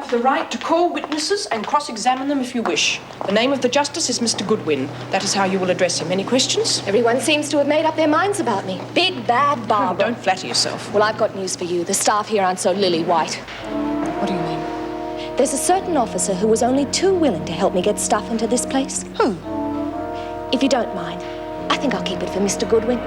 have the right to call witnesses and cross-examine them if you wish. The name of the justice is Mr. Goodwin. That is how you will address him. Any questions? Everyone seems to have made up their minds about me. Big, bad Barbara. Don't flatter yourself. Well, I've got news for you. The staff here aren't so lily-white. What do you mean? There's a certain officer who was only too willing to help me get stuff into this place. Who? If you don't mind, I think I'll keep it for Mr. Goodwin.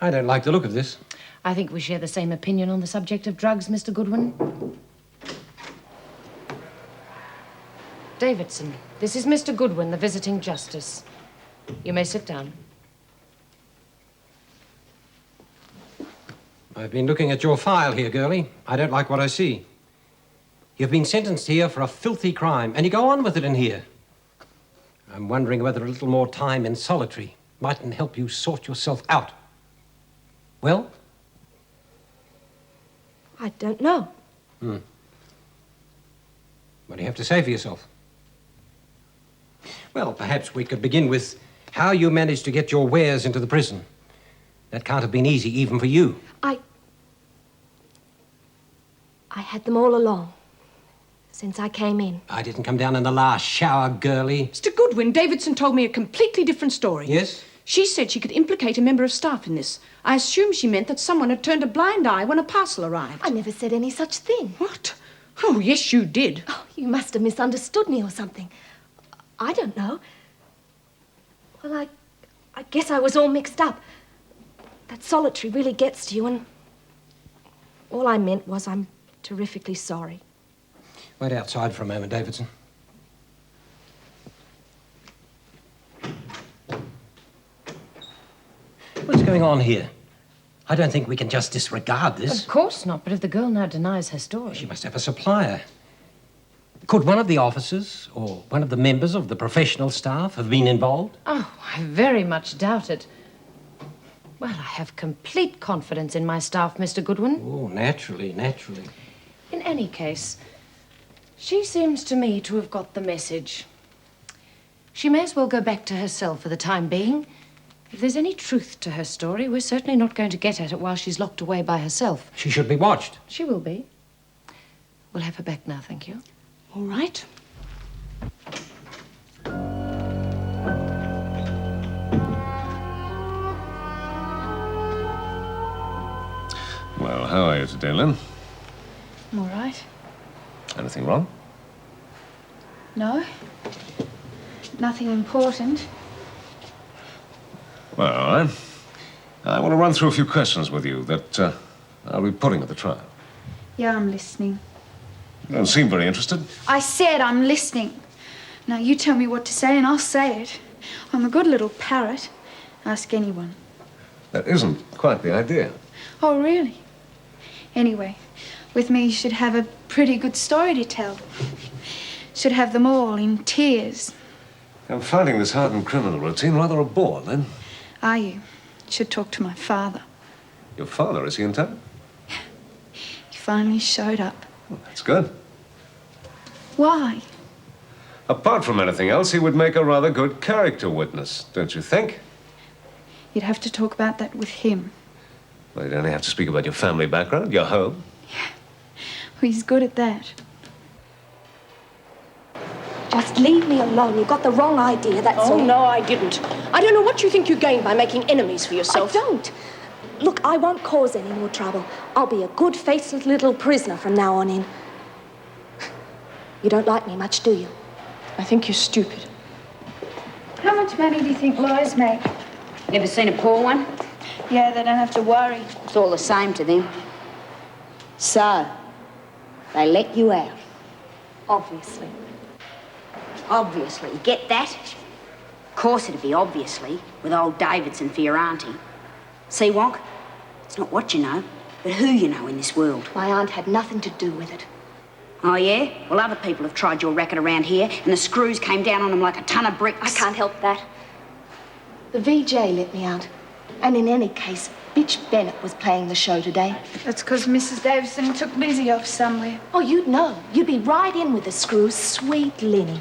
I don't like the look of this. I think we share the same opinion on the subject of drugs, Mr. Goodwin. Davidson, this is Mr. Goodwin, the visiting justice. You may sit down. I've been looking at your file here, girlie. I don't like what I see. You've been sentenced here for a filthy crime, and you go on with it in here. I'm wondering whether a little more time in solitary mightn't help you sort yourself out. Well? I don't know. What do you have to say for yourself? Well, perhaps we could begin with how you managed to get your wares into the prison. That can't have been easy even for you. I had them all along, since I came in. I didn't come down in the last shower, girlie. Mr. Goodwin, Davidson told me a completely different story. Yes? She said she could implicate a member of staff in this. I assume she meant that someone had turned a blind eye when a parcel arrived. I never said any such thing. What? Oh, yes, you did. Oh, you must have misunderstood me or something. I don't know. Well, I guess I was all mixed up. That solitary really gets to you, and all I meant was I'm terrifically sorry. Wait outside for a moment, Davidson. What's going on here? I don't think we can just disregard this. Of course not, but if the girl now denies her story... She must have a supplier. Could one of the officers or one of the members of the professional staff have been involved? Oh, I very much doubt it. Well, I have complete confidence in my staff, Mr. Goodwin. Oh, naturally. In any case, she seems to me to have got the message. She may as well go back to her cell for the time being. If there's any truth to her story, we're certainly not going to get at it while she's locked away by herself. She should be watched. She will be. We'll have her back now, thank you. All right. Well, how are you today, Lynn? I'm all right. Anything wrong? No. Nothing important. Well, all right. I want to run through a few questions with you that I'll be putting at the trial. Yeah, I'm listening. You don't seem very interested. I said I'm listening. Now, you tell me what to say and I'll say it. I'm a good little parrot. Ask anyone. That isn't quite the idea. Oh, really? Anyway, with me you should have a pretty good story to tell. Should have them all in tears. I'm finding this hardened criminal routine rather a bore, Lynn. Are you? Should talk to my father. Your father, is he in town? He finally showed up. Well, that's good. Why? Apart from anything else, he would make a rather good character witness, don't you think? You'd have to talk about that with him. Well, you'd only have to speak about your family background, your home. Well, he's good at that. Just leave me alone. You've got the wrong idea, that's all. Oh, no, I didn't. I don't know what you think you gain by making enemies for yourself. I don't. Look, I won't cause any more trouble. I'll be a good, faceless little prisoner from now on in. You don't like me much, do you? I think you're stupid. How much money do you think lawyers make? Never seen a poor one? Yeah, they don't have to worry. It's all the same to them. So, they let you out. Obviously. Obviously. Get that? Of course it'd be obviously, with old Davidson for your auntie. See, Wonk? It's not what you know, but who you know in this world. My aunt had nothing to do with it. Oh, yeah? Well, other people have tried your racket around here, and the screws came down on them like a ton of bricks. I can't help that. The VJ let me out. And in any case, Bitch Bennett was playing the show today. That's because Mrs. Davidson took Lizzie off somewhere. Oh, you'd know. You'd be right in with the screws. Sweet Linny.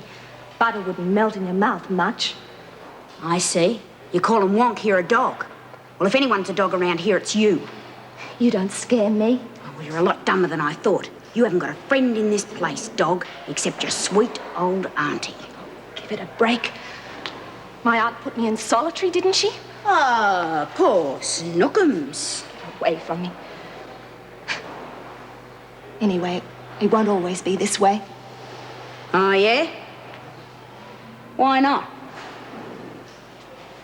Butter wouldn't melt in your mouth much. I see. You call him Wonk here a dog. Well, if anyone's a dog around here, it's you. You don't scare me. Oh, well, you're a lot dumber than I thought. You haven't got a friend in this place, dog, except your sweet old auntie. Give it a break. My aunt put me in solitary, didn't she? Ah, poor Snookums. Away from me. Anyway, it won't always be this way. Oh, yeah? Why not?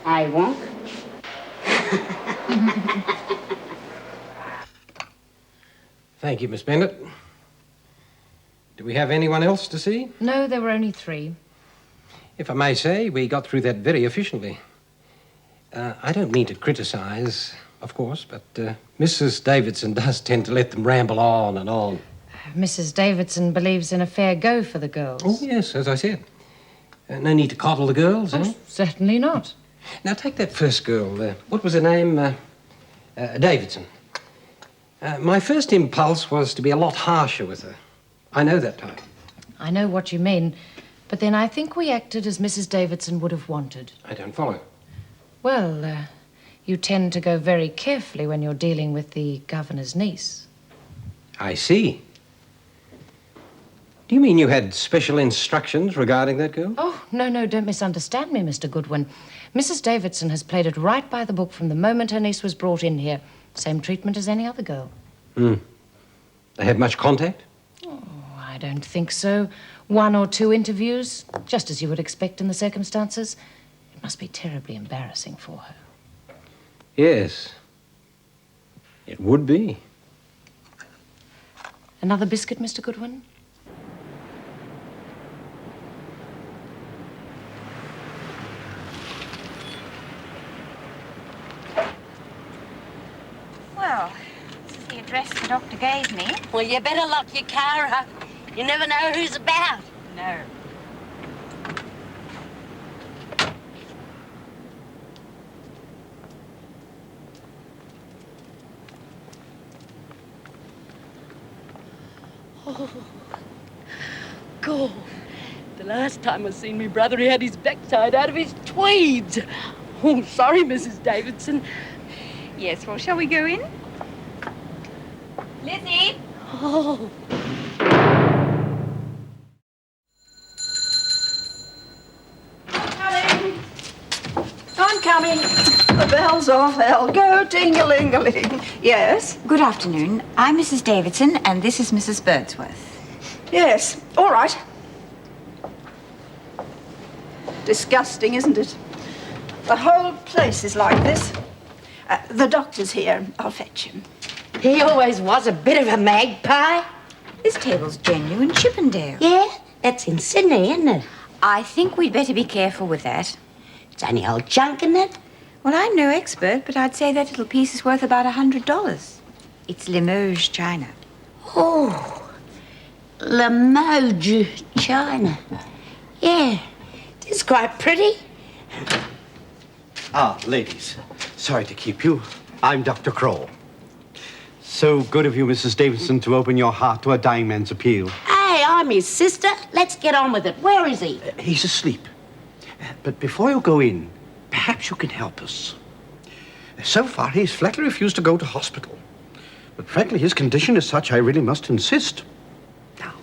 I won't. Thank you, Miss Bennett. Do we have anyone else to see? No, there were only 3. If I may say, we got through that very efficiently. I don't mean to criticize, of course, but Mrs. Davidson does tend to let them ramble on and on. Mrs. Davidson believes in a fair go for the girls. Oh, yes, as I said. No need to coddle the girls, eh? Certainly not. Now, take that first girl. What was her name? Davidson. My first impulse was to be a lot harsher with her. I know that type. I know what you mean, but then I think we acted as Mrs. Davidson would have wanted. I don't follow. Well, you tend to go very carefully when you're dealing with the governor's niece. I see. Do you mean you had special instructions regarding that girl? Oh, no, don't misunderstand me, Mr. Goodwin. Mrs. Davidson has played it right by the book from the moment her niece was brought in here. Same treatment as any other girl. They had much contact? Oh, I don't think so. 1 or 2 interviews, just as you would expect in the circumstances. It must be terribly embarrassing for her. Yes. It would be. Another biscuit, Mr. Goodwin? Well, this is the address the doctor gave me. Well, you better lock your car up. You never know who's about. No. Oh, God. The last time I seen me brother, he had his backside out of his tweeds. Oh, sorry, Mrs. Davidson. Yes, well, shall we go in? Lizzie! Oh. I'm coming. The bell's off. I'll go ting-a-ling-a-ling. Yes? Good afternoon. I'm Mrs. Davidson, and this is Mrs. Birdsworth. Yes. All right. Disgusting, isn't it? The whole place is like this. The doctor's here. I'll fetch him. He always was a bit of a magpie. This table's genuine Chippendale. Yeah, that's in Sydney, isn't it? I think we'd better be careful with that. It's only old junk, isn't it? Well, I'm no expert, but I'd say that little piece is worth about $100. It's Limoges china. Oh, Limoges china. Yeah, it is quite pretty. Ah, ladies. Sorry to keep you. I'm Dr. Kroll. So good of you, Mrs. Davidson, to open your heart to a dying man's appeal. Hey, I'm his sister. Let's get on with it. Where is he? He's asleep. But before you go in, perhaps you can help us. So far, he's flatly refused to go to hospital. But frankly, his condition is such I really must insist. Now,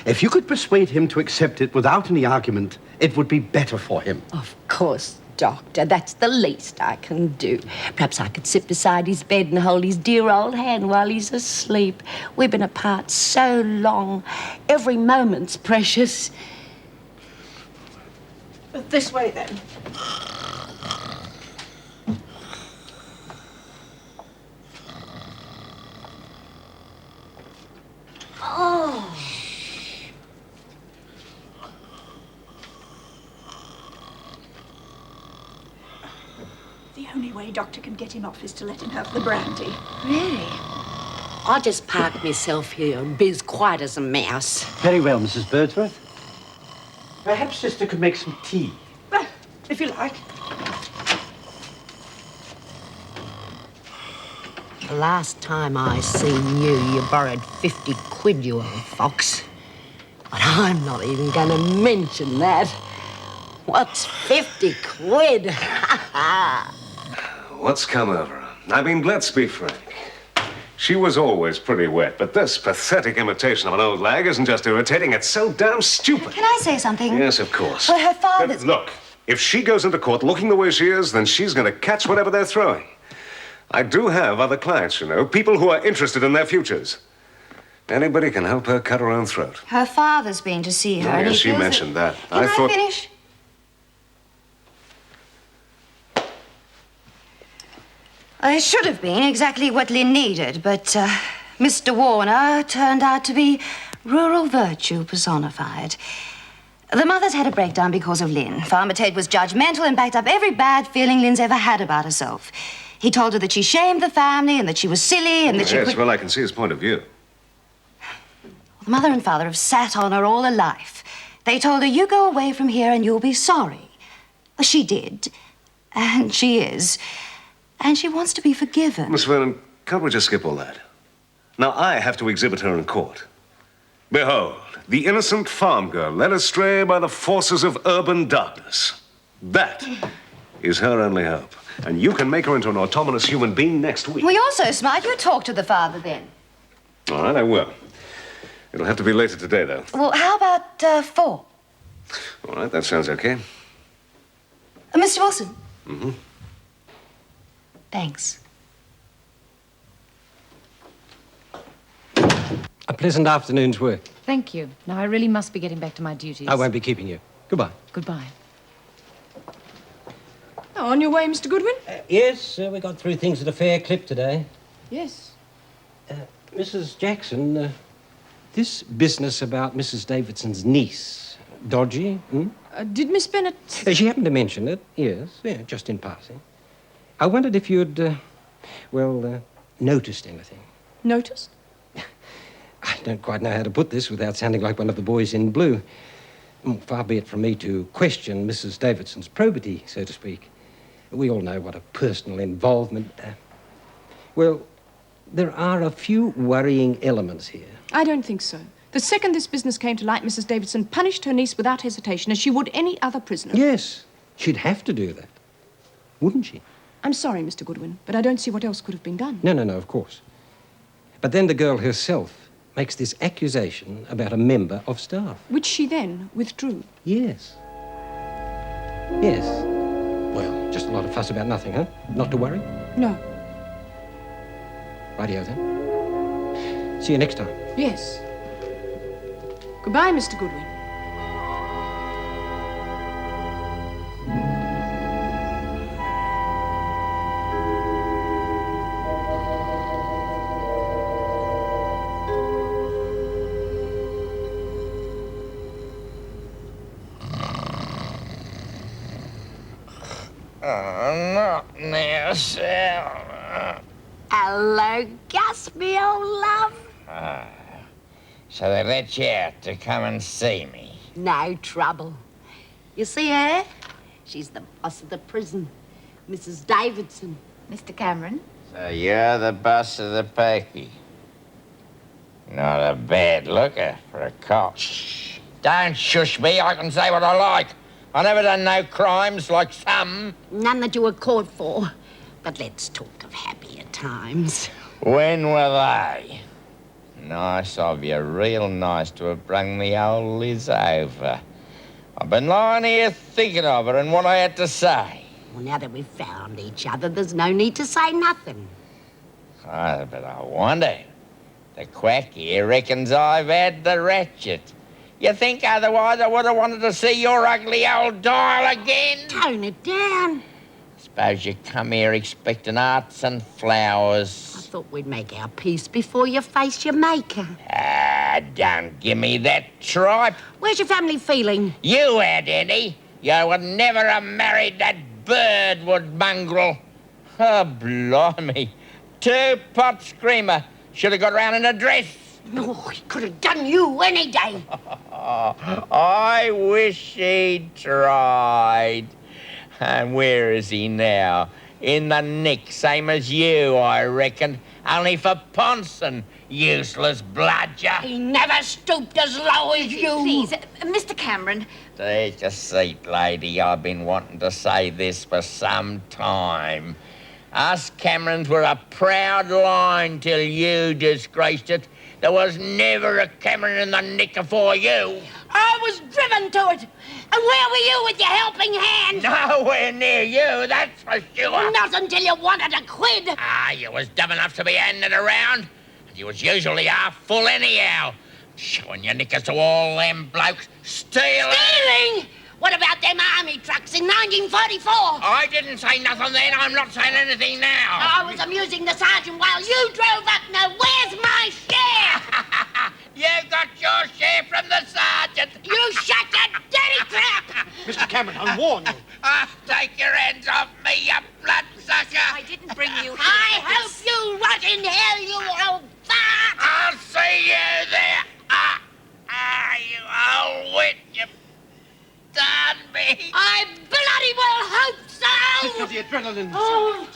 if you could persuade him to accept it without any argument, it would be better for him. Of course, Doctor. That's the least I can do. Perhaps I could sit beside his bed and hold his dear old hand while he's asleep. We've been apart so long. Every moment's precious. This way, then. Oh. The only way Doctor can get him off is to let him have the brandy. Really? I'll just park myself here and be as quiet as a mouse. Very well, Mrs. Birdsworth. Perhaps Sister could make some tea. Well, if you like. The last time I seen you, you borrowed 50 quid, you old fox. But I'm not even going to mention that. What's 50 quid? What's come over her? I mean, let's be frank. She was always pretty wet, but this pathetic imitation of an old lag isn't just irritating, it's so damn stupid. Can I say something? Yes, of course. Well, her father's... Look, if she goes into court looking the way she is, then she's going to catch whatever they're throwing. I do have other clients, you know, people who are interested in their futures. Anybody can help her cut her own throat. Her father's been to see her. Oh, and he yes, she feels mentioned that. Can I thought... finish? It should have been exactly what Lynn needed, but Mr. Warner turned out to be rural virtue personified. The mother's had a breakdown because of Lynn. Farmer Ted was judgmental and backed up every bad feeling Lynn's ever had about herself. He told her that she shamed the family and that she was silly and that she Yes, well, I can see his point of view. The mother and father have sat on her all her life. They told her, you go away from here and you'll be sorry. Well, she did, and she is. And she wants to be forgiven. Miss Vernon, can't we just skip all that? Now, I have to exhibit her in court. Behold, the innocent farm girl led astray by the forces of urban darkness. That is her only hope. And you can make her into an autonomous human being next week. Well, you're so smart. You talk to the father then. All right, I will. It'll have to be later today, though. Well, how about 4? All right, that sounds okay. Mr. Wilson? Mm-hmm. Thanks. A pleasant afternoon's work. Thank you. Now, I really must be getting back to my duties. I won't be keeping you. Goodbye. Goodbye. Oh, on your way, Mr. Goodwin? Yes, we got through things at a fair clip today. Yes. Mrs. Jackson, this business about Mrs. Davidson's niece, dodgy, hmm? Did Miss Bennett... She happened to mention it, yes, yeah, just in passing. I wondered if you'd, noticed anything. Noticed? I don't quite know how to put this without sounding like one of the boys in blue. Far be it from me to question Mrs. Davidson's probity, so to speak. We all know what a personal involvement... there are a few worrying elements here. I don't think so. The second this business came to light, Mrs. Davidson punished her niece without hesitation, as she would any other prisoner. Yes, she'd have to do that, wouldn't she? I'm sorry, Mr. Goodwin, but I don't see what else could have been done. No, of course. But then the girl herself makes this accusation about a member of staff. Which she then withdrew. Yes. Yes. Well, just a lot of fuss about nothing, huh? Not to worry? No. Rightio then. See you next time. Yes. Goodbye, Mr. Goodwin. Not now, Sal. Hello, Gus, me old love. So they let you out to come and see me? No trouble. You see her? She's the boss of the prison, Mrs. Davidson. Mr. Cameron? So you're the boss of the pokey. Not a bad looker for a cop. Shh. Don't shush me. I can say what I like. I never done no crimes like some. None that you were caught for. But let's talk of happier times. When were they? Nice of you, real nice to have brung the old Liz over. I've been lying here thinking of her and what I had to say. Well, now that we've found each other, there's no need to say nothing. But I wonder. The quack here reckons I've had the ratchet. You think otherwise I would have wanted to see your ugly old dial again? Tone it down. Suppose you come here expecting arts and flowers. I thought we'd make our peace before you face your maker. Don't give me that tripe. Where's your family feeling? You had any. You would never have married that Birdwood mongrel. Oh, blimey. 2-pot screamer. Should have got round in a dress. Oh, he could have done you any day. I wish he'd tried. And where is he now? In the nick, same as you, I reckon. Only for Ponson, useless bludger. He never stooped as low as you. Please, Mr. Cameron. Take a seat, lady. I've been wanting to say this for some time. Us Camerons were a proud line till you disgraced it. There was never a Cameron in the nick afore you. I was driven to it. And where were you with your helping hand? Nowhere near you, that's for sure. Not until you wanted a quid. Ah, you was dumb enough to be handing around. And you was usually half full anyhow. Showing your knickers to all them blokes. Stealing! Stealing? What about them army trucks in 1944? I didn't say nothing then. I'm not saying anything now. I was amusing the sergeant while you drove up. Now, where's my share? You got your share from the sergeant. You shut your dirty trap! Mr. Cameron, I warn you. Take your hands off me, you bloodsucker. I didn't bring you here. I hope you rot in hell, you old fart! I'll see you there. You old witch. You've done me. I bloody well hope so! It's the adrenaline. Oh.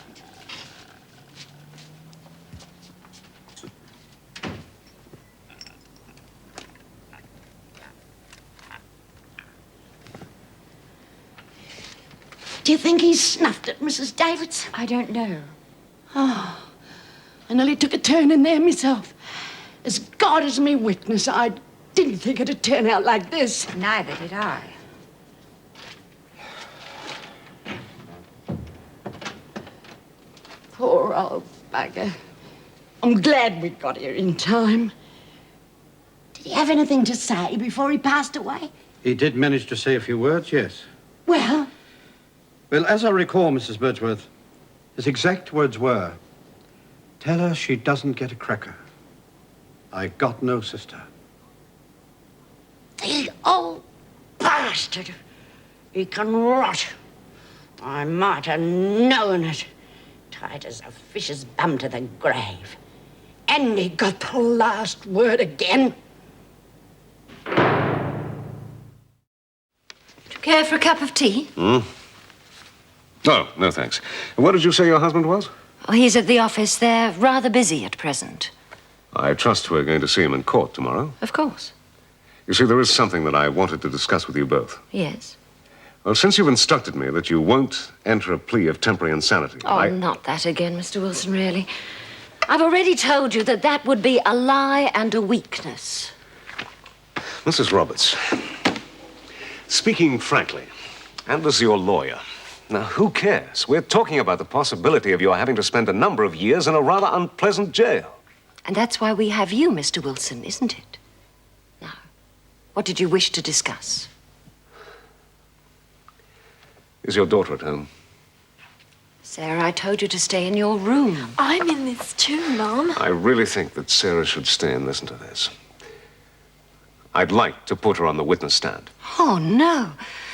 Do you think he's snuffed it, Mrs. Davidson? I don't know. Oh, I nearly took a turn in there myself. As God is me witness, I didn't think it'd turn out like this. Neither did I. Poor old bugger. I'm glad we got here in time. Did he have anything to say before he passed away? He did manage to say a few words, yes. Well? Well, as I recall, Mrs. Birdsworth, his exact words were, "Tell her she doesn't get a cracker. I got no sister." The old bastard. He can rot. I might have known it. Tight as a fish's bum to the grave. And he got the last word again. Do you care for a cup of tea? Oh, no thanks. What did you say your husband was? Oh, he's at the office. They're rather busy at present. I trust we're going to see him in court tomorrow. Of course. You see, there is something that I wanted to discuss with you both. Yes. Well, since you've instructed me that you won't enter a plea of temporary insanity, Oh, not that again, Mr. Wilson, really. I've already told you that that would be a lie and a weakness. Mrs. Roberts, speaking frankly, and as your lawyer, now, who cares? We're talking about the possibility of your having to spend a number of years in a rather unpleasant jail. And that's why we have you, Mr. Wilson, isn't it? Now, what did you wish to discuss? Is your daughter at home? Sarah, I told you to stay in your room. I'm in this too, Mom. I really think that Sarah should stay and listen to this. I'd like to put her on the witness stand. Oh, no.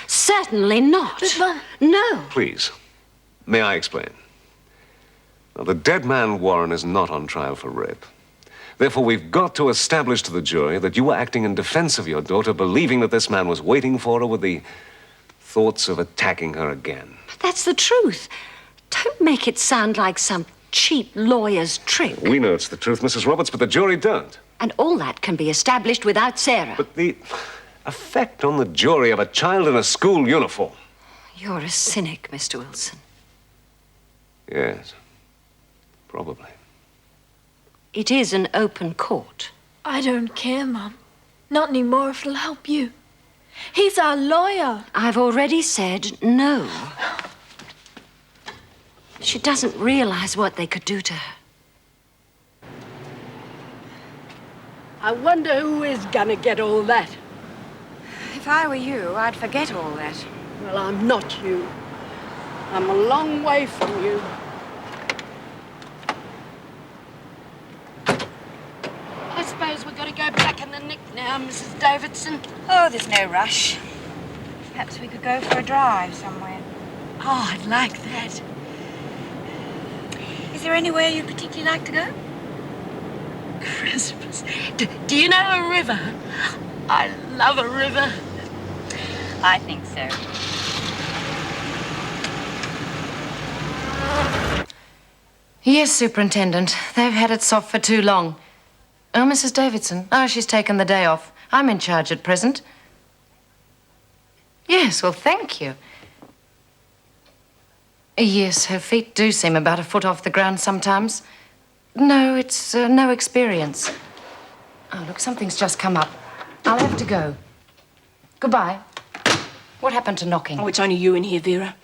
Certainly not. But, Mom... No. Please, may I explain? Now, the dead man Warren is not on trial for rape. Therefore, we've got to establish to the jury that you were acting in defense of your daughter, believing that this man was waiting for her with the thoughts of attacking her again. But that's the truth. Don't make it sound like some cheap lawyer's trick. We know it's the truth, Mrs. Roberts, but the jury don't. And all that can be established without Sarah. But the effect on the jury of a child in a school uniform. You're a cynic, Mr. Wilson. Yes, probably. It is an open court. I don't care, Mum. Not anymore if it'll help you. He's our lawyer. I've already said no. She doesn't realize what they could do to her. I wonder who is gonna get all that. If I were you, I'd forget all that. Well, I'm not you. I'm a long way from you. I suppose we've got to go back in the nick now, Mrs. Davidson. Oh, there's no rush. Perhaps we could go for a drive somewhere. Oh, I'd like that. Is there anywhere you'd particularly like to go? Christmas. Do you know a river? I love a river. I think so. Yes, Superintendent. They've had it soft for too long. Oh, Mrs. Davidson. Oh, she's taken the day off. I'm in charge at present. Yes, well, thank you. Yes, her feet do seem about a foot off the ground sometimes. No, it's no experience. Oh, look, something's just come up. I'll have to go. Goodbye. What happened to knocking? Oh, it's only you in here, Vera.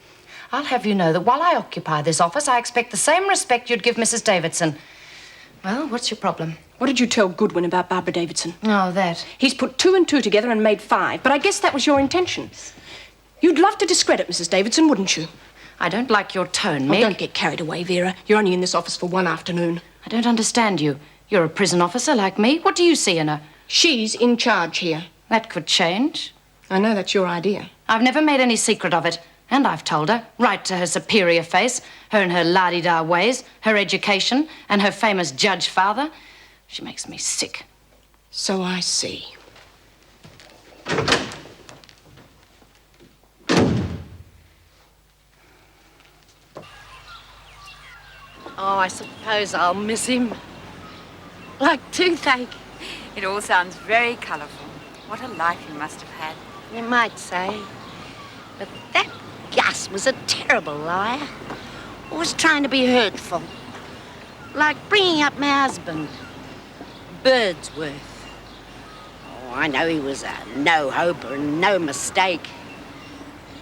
I'll have you know that while I occupy this office, I expect the same respect you'd give Mrs. Davidson. Well, what's your problem? What did you tell Goodwin about Barbara Davidson? Oh, that. He's put 2 and 2 together and made 5, but I guess that was your intention. You'd love to discredit Mrs. Davidson, wouldn't you? I don't like your tone, Oh, Mick. don't get carried away, Vera. You're only in this office for one afternoon. I don't understand you. You're a prison officer like me. What do you see in her? She's in charge here. That could change. I know that's your idea. I've never made any secret of it. And I've told her, right to her superior face, her and her la-di-da ways, her education, and her famous judge father. She makes me sick. So I see. Oh, I suppose I'll miss him. Like toothache. It all sounds very colourful. What a life you must have had. You might say. But that Gus was a terrible liar. Always trying to be hurtful. Like bringing up my husband, Birdsworth. Oh, I know he was a no-hoper and no mistake.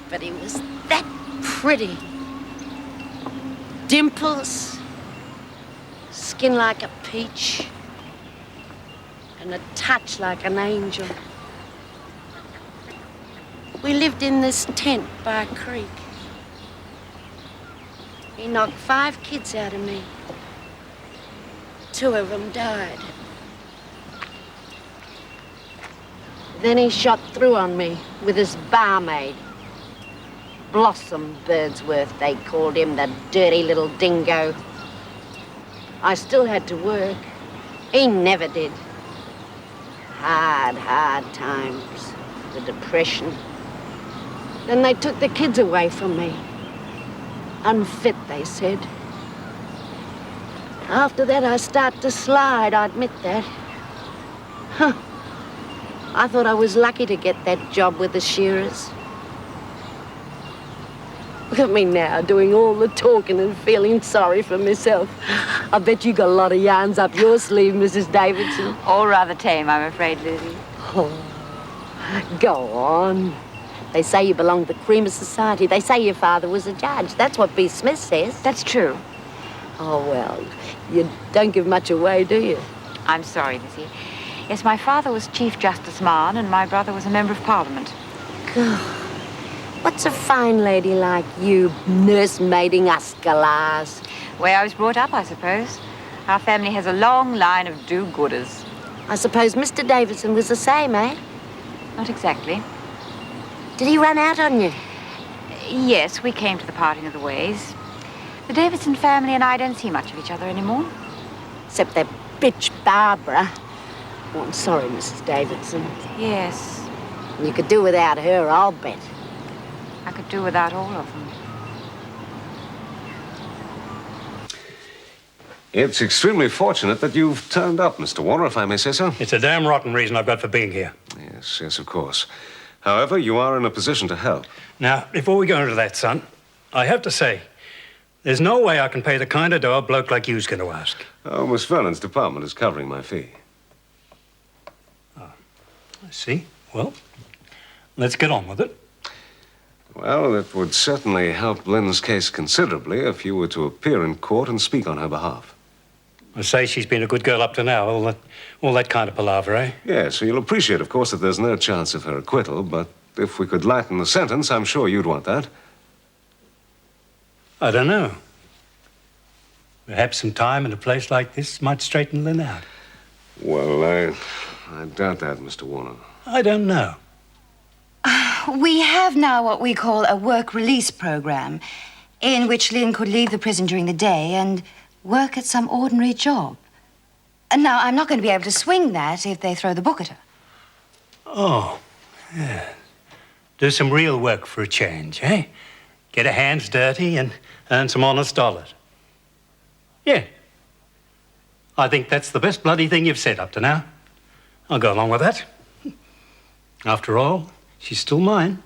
But he was that pretty. Dimples, skin like a peach, and a touch like an angel. We lived in this tent by a creek. He knocked 5 kids out of me. 2 of them died. Then he shot through on me with his barmaid. Blossom Birdsworth, they called him, the dirty little dingo. I still had to work. He never did. Hard times. The depression. Then they took the kids away from me. Unfit, they said. After that, I started to slide, I admit that. Huh. I thought I was lucky to get that job with the shearers. Look at me now, doing all the talking and feeling sorry for myself. I bet you got a lot of yarns up your sleeve, Mrs. Davidson. All rather tame, I'm afraid, Lizzie. Oh, go on. They say you belong to the cream of society. They say your father was a judge. That's what B. Smith says. That's true. Oh, well, you don't give much away, do you? I'm sorry, Lizzie. Yes, my father was Chief Justice Mann, and my brother was a Member of Parliament. God, what's a fine lady like you nursemaiding us galahs? Way I was brought up, I suppose. Our family has a long line of do-gooders. I suppose Mr. Davidson was the same, eh? Not exactly. Did he run out on you? Yes, we came to the parting of the ways. The Davidson family and I don't see much of each other anymore. Except that bitch Barbara. Oh, I'm sorry, Mrs. Davidson. Yes. You could do without her, I'll bet. I could do without all of them. It's extremely fortunate that you've turned up, Mr. Warner, if I may say so. It's a damn rotten reason I've got for being here. Yes, of course. However, you are in a position to help. Now, before we go into that, son, I have to say, there's no way I can pay the kind of dough a bloke like you's going to ask. Oh, Miss Vernon's department is covering my fee. I see. Well, let's get on with it. Well, it would certainly help Lynn's case considerably if you were to appear in court and speak on her behalf. I say she's been a good girl up to now, all that kind of palaver, eh? Yes, so you'll appreciate, of course, that there's no chance of her acquittal, but if we could lighten the sentence, I'm sure you'd want that. I don't know. Perhaps some time in a place like this might straighten Lynn out. Well, I doubt that, Mr. Warner. I don't know. We have now what we call a work release program, in which Lynn could leave the prison during the day and work at some ordinary job. And now, I'm not going to be able to swing that if they throw the book at her. Oh, yeah. Do some real work for a change, eh? get her hands dirty and earn some honest dollars. Yeah. I think that's the best bloody thing you've said up to now. I'll go along with that. After all, she's still mine.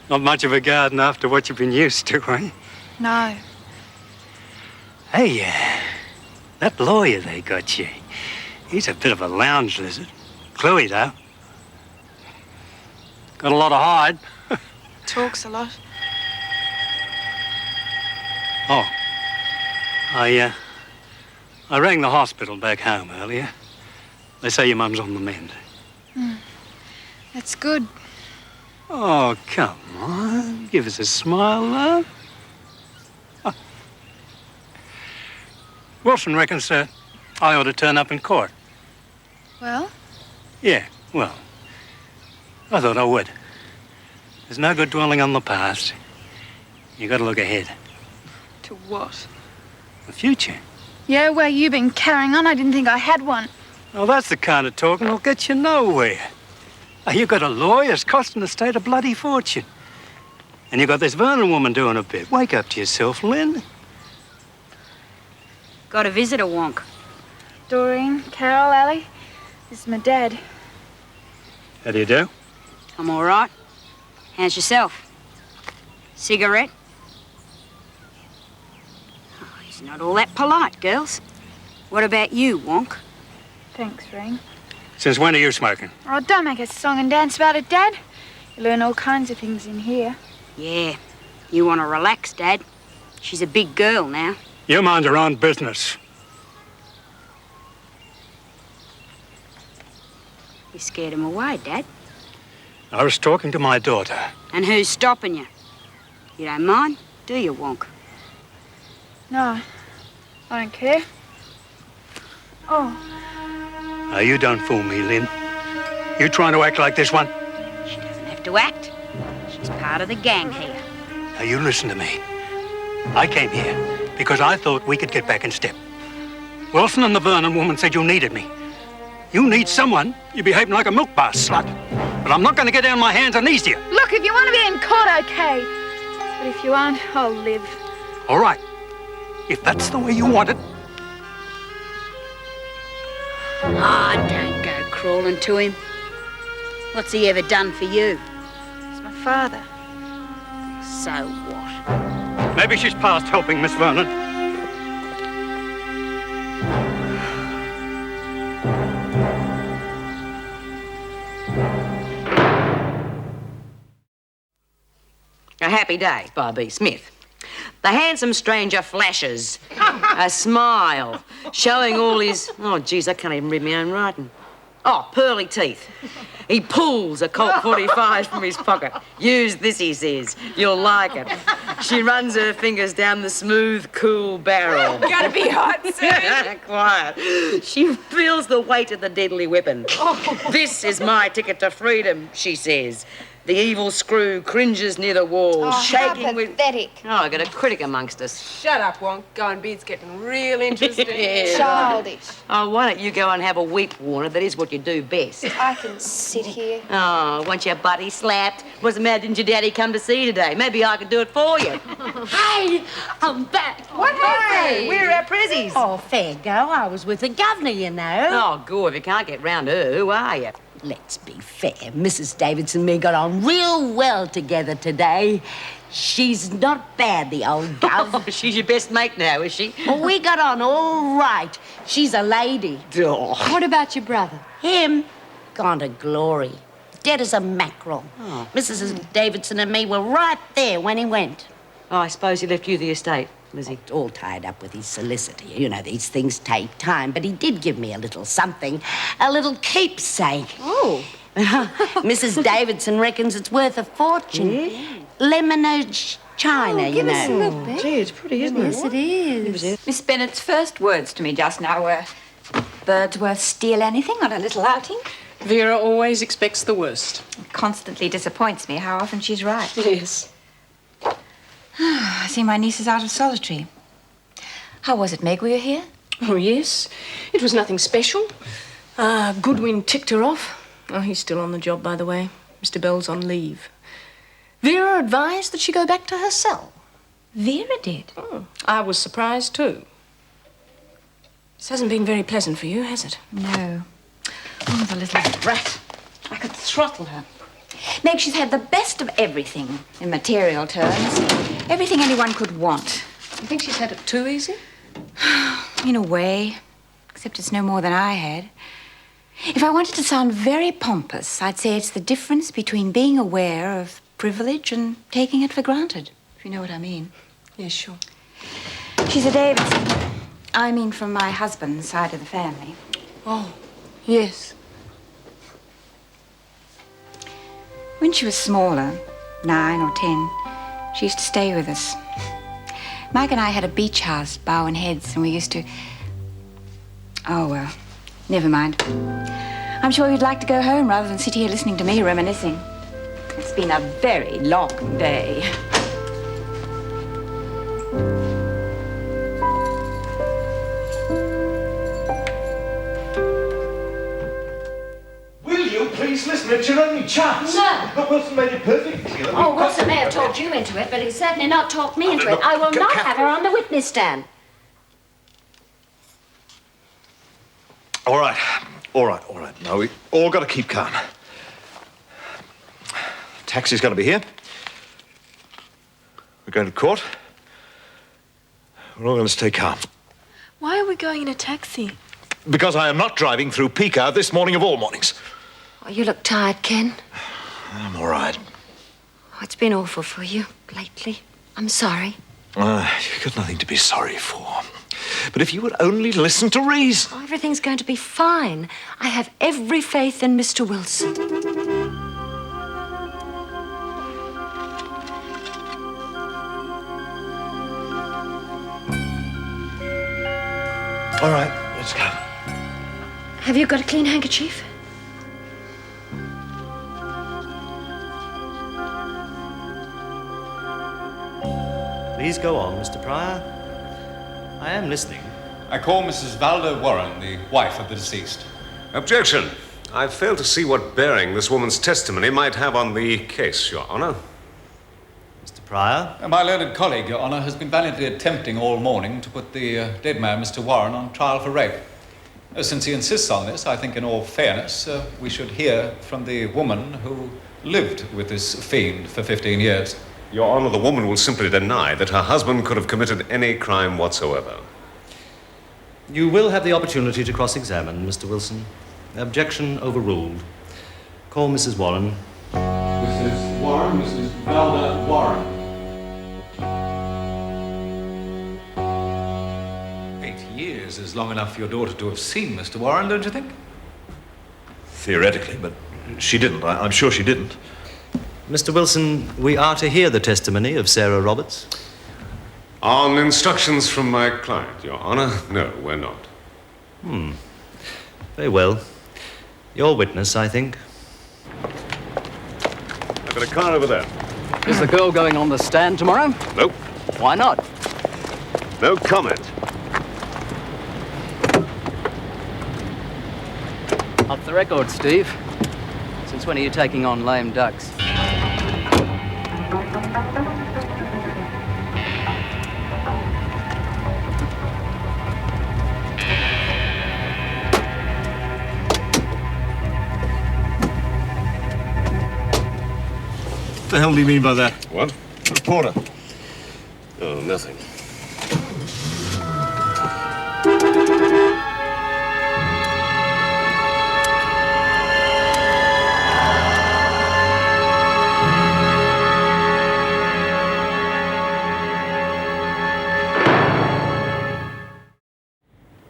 Not much of a garden after what you've been used to, eh? No. Hey, that lawyer they got you, he's a bit of a lounge lizard. Cluey, though. Got a lot of hide. Talks a lot. Oh, I rang the hospital back home earlier. They say your mum's on the mend. That's good. Oh, come on. Give us a smile, love. Oh. Wilson reckons I ought to turn up in court. Well? Yeah, well, I thought I would. There's no good dwelling on the past. You got to look ahead. To what? The future. Yeah, where you been carrying on? I didn't think I had one. Oh, that's the kind of talking that'll get you nowhere. Oh, you got a lawyer, it's costing the state a bloody fortune. And you got this Vernon woman doing a bit. Wake up to yourself, Lynn. Got a visitor, Wonk. Doreen, Carol, Ellie. This is my dad. How do you do? I'm all right. How's yourself? Cigarette? Oh, he's not all that polite, girls. What about you, Wonk? Thanks, Ring. Since when are you smoking? Oh, don't make a song and dance about it, Dad. You learn all kinds of things in here. Yeah. You want to relax, Dad? She's a big girl now. You mind your own business. You scared him away, Dad. I was talking to my daughter. And who's stopping you? You don't mind, do you, Wonk? No, I don't care. Oh. Now, you don't fool me, Lynn. You trying to act like this one? She doesn't have to act. She's part of the gang here. Now, you listen to me. I came here because I thought we could get back in step. Wilson and the Vernon woman said you needed me. You need someone. You're behaving like a milk bar slut. But I'm not going to get down on my hands and knees to you. Look, if you want to be in court, okay. But if you aren't, I'll live. All right. If that's the way you want it. Ah, don't go crawling to him. What's he ever done for you? He's my father. So what? Maybe she's past helping Miss Vernon. A Happy Day by B. Smith. The handsome stranger flashes a smile, showing all his... Oh, geez, I can't even read my own writing. Oh, pearly teeth. He pulls a Colt 45 from his pocket. Use this, he says. You'll like it. She runs her fingers down the smooth, cool barrel. Gotta be hot, sir. Quiet. She feels the weight of the deadly weapon. This is my ticket to freedom, she says. The evil screw cringes near the wall, shaking with... pathetic. Oh, I got a critic amongst us. Shut up, Wonk. Going beard's getting real interesting. Childish. Oh, why don't you go and have a weep, Warner? That is what you do best. I can sit here. Oh, want your buddy slapped? What's the matter? Didn't your daddy come to see you today? Maybe I could do it for you. Hey, I'm back. What happened? Where are our prezzies? Oh, fair go. I was with the governor, you know. Oh, good. If you can't get round her, who are you? Let's be fair. Mrs. Davidson and me got on real well together today. She's not bad, the old gov. She's your best mate now, is she? Well, we got on all right. She's a lady. Oh. What about your brother? Him? Gone to glory. Dead as a mackerel. Oh. Mrs. Davidson and me were right there when he went. Oh, I suppose he left you the estate, Lizzie. All tied up with his solicitor. You know, these things take time, but he did give me a little something, a little keepsake. Oh. Mrs. Davidson reckons it's worth a fortune. Yeah. Lemon china, you know. Give us a look, Beth. Gee, it's pretty, isn't it? Yes, it is. Miss Bennett's first words to me just now were, Birdsworth steal anything on a little outing? Vera always expects the worst. It constantly disappoints me how often she's right. Yes. I see my niece is out of solitary. How was it, Meg? Were you here? Oh, yes. It was nothing special. Goodwin ticked her off. Oh, he's still on the job, by the way. Mr. Bell's on leave. Vera advised that she go back to her cell. Vera did? I was surprised, too. This hasn't been very pleasant for you, has it? No. Oh, the little brat. I could throttle her. Meg, she's had the best of everything in material terms. Everything anyone could want. You think she's had it too easy? In a way, except it's no more than I had. If I wanted to sound very pompous, I'd say it's the difference between being aware of privilege and taking it for granted, if you know what I mean. Yes, sure. She's a Davidson. I mean from my husband's side of the family. Oh, yes. When she was smaller, 9 or 10, she used to stay with us. Mike and I had a beach house, Bowen Heads, and we used to... Oh, well, never mind. I'm sure you'd like to go home rather than sit here listening to me reminiscing. It's been a very long day. Please listen, it's your only chance. No. But Wilson made it perfectly clear. Oh, Wilson may have talked you into it, but he's certainly not talked me into it. I will not have her on the witness stand. All right. Now, we all got to keep calm. Taxi's going to be here. We're going to court. We're all going to stay calm. Why are we going in a taxi? Because I am not driving through Pica this morning of all mornings. Oh, you look tired, Ken. I'm all right. Oh, it's been awful for you lately. I'm sorry. You've got nothing to be sorry for. But if you would only listen to reason. Oh, everything's going to be fine. I have every faith in Mr. Wilson. All right, let's go. Have you got a clean handkerchief? Please go on, Mr. Pryor. I am listening. I call Mrs. Valda Warren, the wife of the deceased. Objection. I fail to see what bearing this woman's testimony might have on the case, Your Honor. Mr. Pryor? My learned colleague, Your Honor, has been valiantly attempting all morning to put the dead man, Mr. Warren, on trial for rape. Since he insists on this, I think in all fairness, we should hear from the woman who lived with this fiend for 15 years. Your Honor, the woman will simply deny that her husband could have committed any crime whatsoever. You will have the opportunity to cross-examine, Mr. Wilson. Objection overruled. Call Mrs. Warren. Mrs. Warren, Mrs. Valda Warren. 8 years is long enough for your daughter to have seen Mr. Warren, don't you think? Theoretically, but she didn't. I'm sure she didn't. Mr. Wilson, we are to hear the testimony of Sarah Roberts. On instructions from my client, Your Honor, no, we're not. Very well. Your witness, I think. I've got a car over there. Is the girl going on the stand tomorrow? Nope. Why not? No comment. Off the record, Steve. Since when are you taking on lame ducks? What the hell do you mean by that? What? Reporter. Oh, nothing.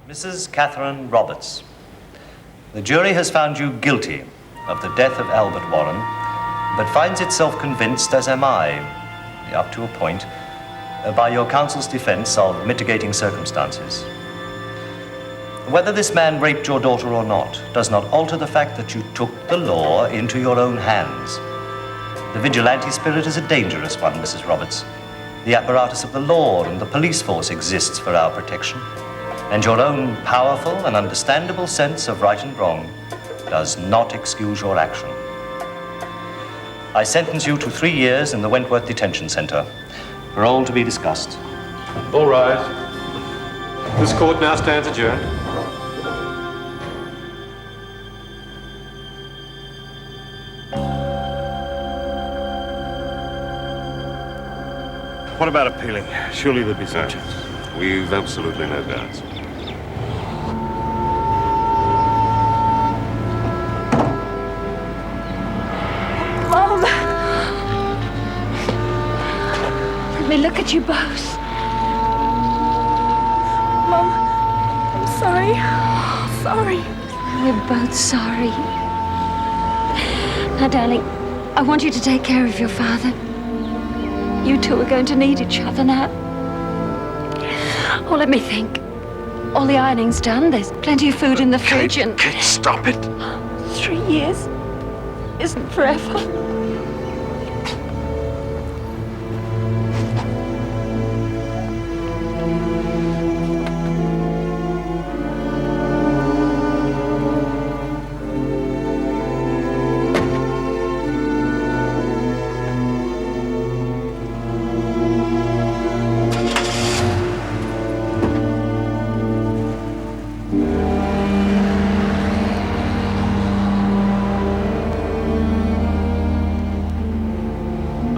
Mrs. Catherine Roberts, the jury has found you guilty of the death of Albert Warren, but finds itself convinced, as am I, up to a point, by your counsel's defense of mitigating circumstances. Whether this man raped your daughter or not does not alter the fact that you took the law into your own hands. The vigilante spirit is a dangerous one, Mrs. Roberts. The apparatus of the law and the police force exists for our protection, and your own powerful and understandable sense of right and wrong does not excuse your action. I sentence you to 3 years in the Wentworth Detention Center. Parole to be discussed. All right. This court now stands adjourned. What about appealing? Surely there'd be some chance. We've absolutely no doubts. Mom! Let me look at you both. Mom, I'm sorry. Sorry. We're both sorry. Now, darling, I want you to take care of your father. You two are going to need each other now. Oh, let me think. All the ironing's done. There's plenty of food in the fridge and... Kate, stop it. 3 years isn't forever.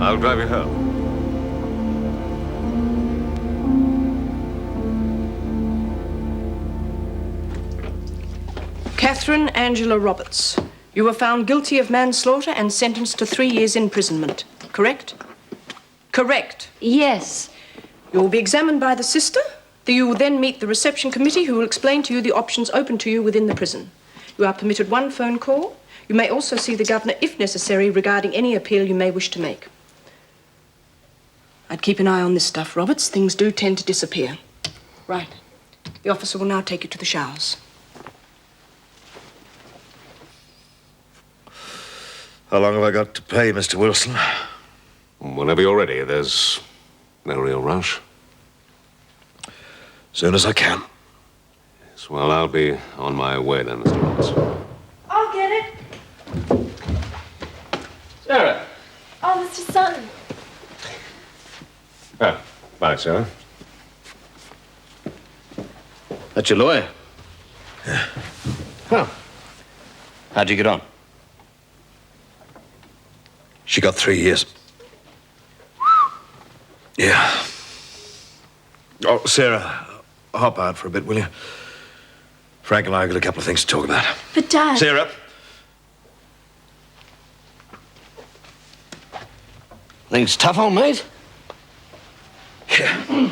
I'll drive you home. Catherine Angela Roberts, you were found guilty of manslaughter and sentenced to 3 years imprisonment, correct? Correct. Yes. You will be examined by the sister. You will then meet the reception committee who will explain to you the options open to you within the prison. You are permitted 1 phone call. You may also see the governor if necessary regarding any appeal you may wish to make. I'd keep an eye on this stuff, Roberts. Things do tend to disappear. Right. The officer will now take you to the showers. How long have I got to pay, Mr. Wilson? Whenever you're ready. There's no real rush. Soon as I can. Yes, well, I'll be on my way then, Mr. Roberts. I'll get it. Sarah. Oh, Mr. Sutton. Oh, bye, Sarah. That's your lawyer? Yeah. Oh. How'd you get on? She got 3 years. Yeah. Oh, Sarah, hop out for a bit, will you? Frank and I have got a couple of things to talk about. But, Dad... Sarah. Things tough, old mate? Yeah.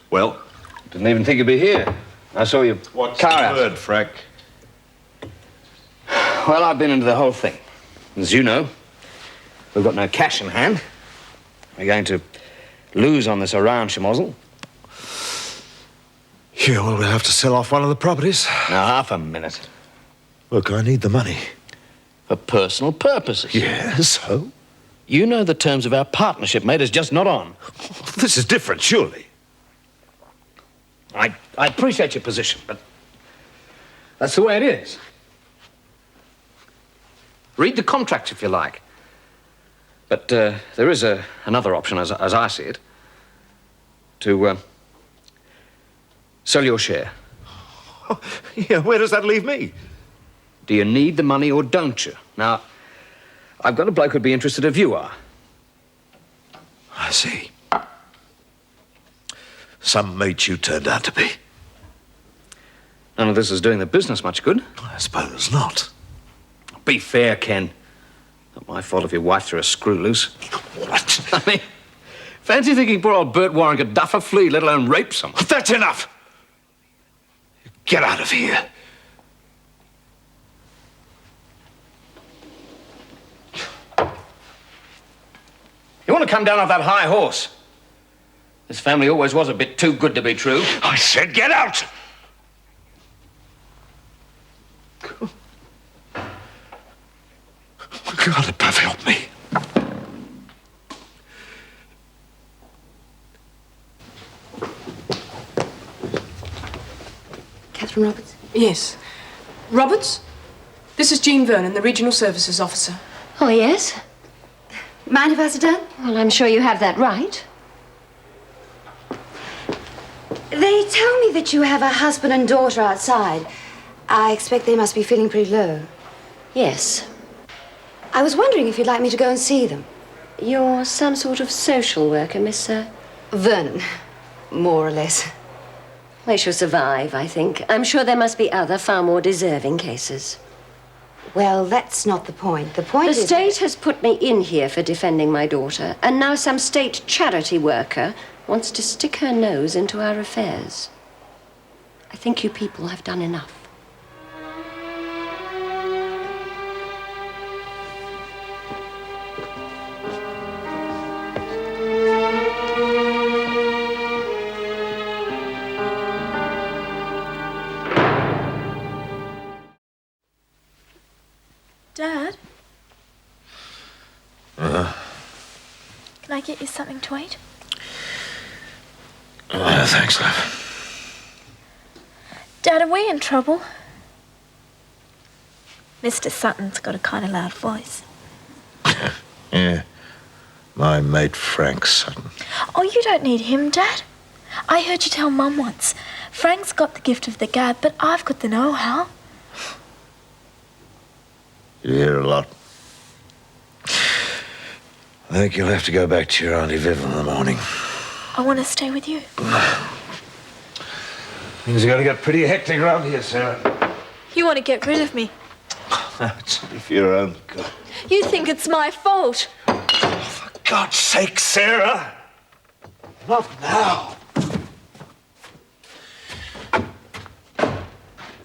Well? Didn't even think you'd be here. I saw your car out. What's the word, Frank? Well, I've been into the whole thing. As you know, we've got no cash in hand. We're going to lose on this Iran schmozzle. Yeah, well, we'll have to sell off one of the properties. Now, half a minute. Look, I need the money. For personal purposes. Yeah, so? You know the terms of our partnership, mate, is just not on. This is different, surely. I appreciate your position, but that's the way it is. Read the contract if you like. But there is another option, as I see it, to sell your share. Yeah, where does that leave me? Do you need the money or don't you? Now, I've got a bloke who'd be interested if you are. I see. Some mate you turned out to be. None of this is doing the business much good. I suppose not. Be fair, Ken. Not my fault if your wife threw a screw loose. What? I mean, fancy thinking poor old Bert Warren could duff a flea, let alone rape someone. That's enough! Get out of here. You want to come down off that high horse? This family always was a bit too good to be true. I said get out! God above, help me. Catherine Roberts? Yes. Roberts, this is Jean Vernon, the Regional Services Officer. Oh, yes? Mind if I sit down? Well, I'm sure you have that right. They tell me that you have a husband and daughter outside. I expect they must be feeling pretty low. Yes. I was wondering if you'd like me to go and see them. You're some sort of social worker, Miss... Vernon, more or less. They shall survive, I think. I'm sure there must be other, far more deserving cases. Well, that's not the point. The point The is... state has put me in here for defending my daughter, and now some state charity worker wants to stick her nose into our affairs. I think you people have done enough. Dad, Uh-huh. can I get you something to eat? Oh, thanks, love. Dad, are we in trouble? Mr. Sutton's got a kind of loud voice. Yeah. My mate Frank Sutton. Oh, you don't need him, Dad. I heard you tell Mum once. Frank's got the gift of the gab, but I've got the know-how. You hear a lot. I think you'll have to go back to your Auntie Viv in the morning. I want to stay with you. Things are going to get pretty hectic around here, Sarah. You want to get rid of me. It's for your own good. You think it's my fault. For God's sake, Sarah! Not now.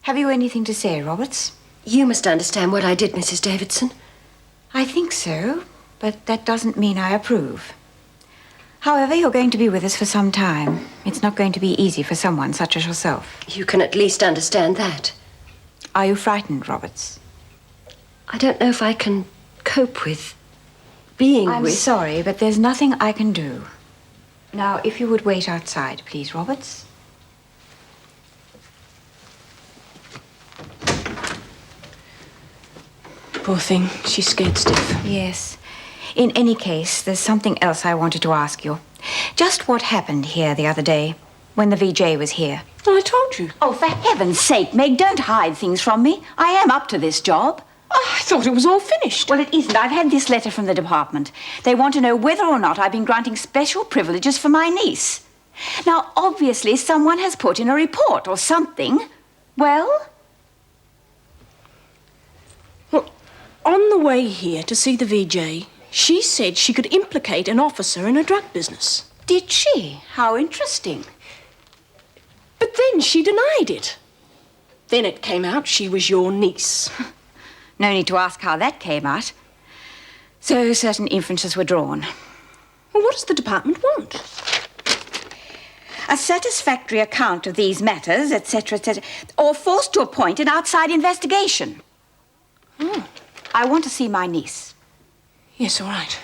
Have you anything to say, Roberts? You must understand what I did, Mrs. Davidson. I think so, but that doesn't mean I approve. However, you're going to be with us for some time. It's not going to be easy for someone such as yourself. You can at least understand that. Are you frightened, Roberts? I don't know if I can cope with being I'm with... sorry, but there's nothing I can do. Now, if you would wait outside, please, Roberts. Poor thing, she's scared stiff. Yes. In any case, there's something else I wanted to ask you. Just what happened here the other day, when the VJ was here? Well, I told you. Oh, for heaven's sake, Meg, don't hide things from me. I am up to this job. Oh, I thought it was all finished. Well, it isn't. I've had this letter from the department. They want to know whether or not I've been granting special privileges for my niece. Now, obviously, someone has put in a report or something. Well? Well, on the way here to see the VJ, she said she could implicate an officer in a drug business. Did she? How interesting. But then she denied it. Then it came out she was your niece. No need to ask how that came out. So certain inferences were drawn. Well, what does the department want? A satisfactory account of these matters, etc., etc., or forced to appoint an outside investigation. Oh. I want to see my niece. Yes, all right.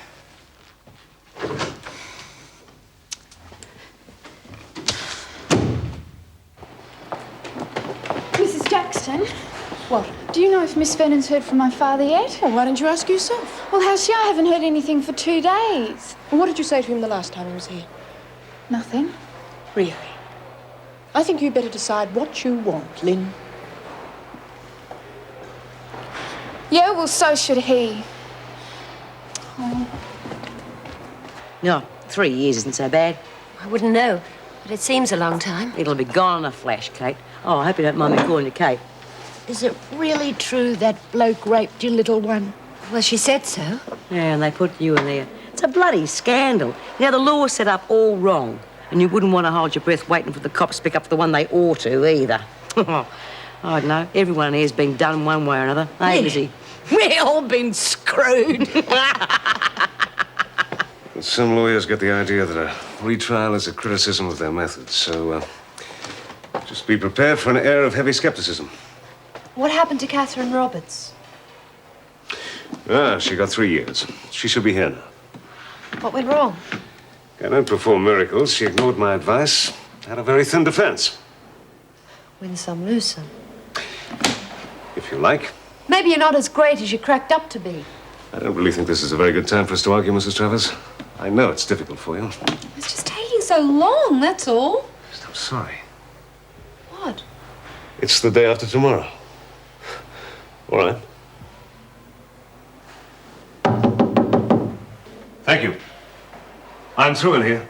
Mrs. Jackson, What? do you know if Miss Vernon's heard from my father yet? Well, why don't you ask yourself? Well, how's she? I haven't heard anything for 2 days. Well, what did you say to him the last time he was here? Nothing. Really? I think you'd better decide what you want, Lynn. Yeah, well, so should he. Oh. No, 3 years isn't so bad. I wouldn't know, but it seems a long time. It'll be gone in a flash, Kate. Oh, I hope you don't mind me calling you Kate. Is it really true that bloke raped your little one? Well, she said so. Yeah, and they put you in there. It's a bloody scandal. You know, the law's set up all wrong, and you wouldn't want to hold your breath waiting for the cops to pick up the one they ought to, either. I don't know. Everyone here's been done one way or another. Hey, Yeah. Lizzie? We've all been screwed. Some lawyers get the idea that a retrial is a criticism of their methods, so just be prepared for an air of heavy skepticism. What happened to Catherine Roberts? She got 3 years. She should be here now. What went wrong? I don't perform miracles. She ignored my advice, had a very thin defense. win some, lose some. If you like. Maybe you're not as great as you're cracked up to be. I don't really think this is a very good time for us to argue, Mrs. Travers. I know it's difficult for you. It's just taking so long, that's all. I'm sorry. What? It's the day after tomorrow. All right. Thank you. I'm through in here.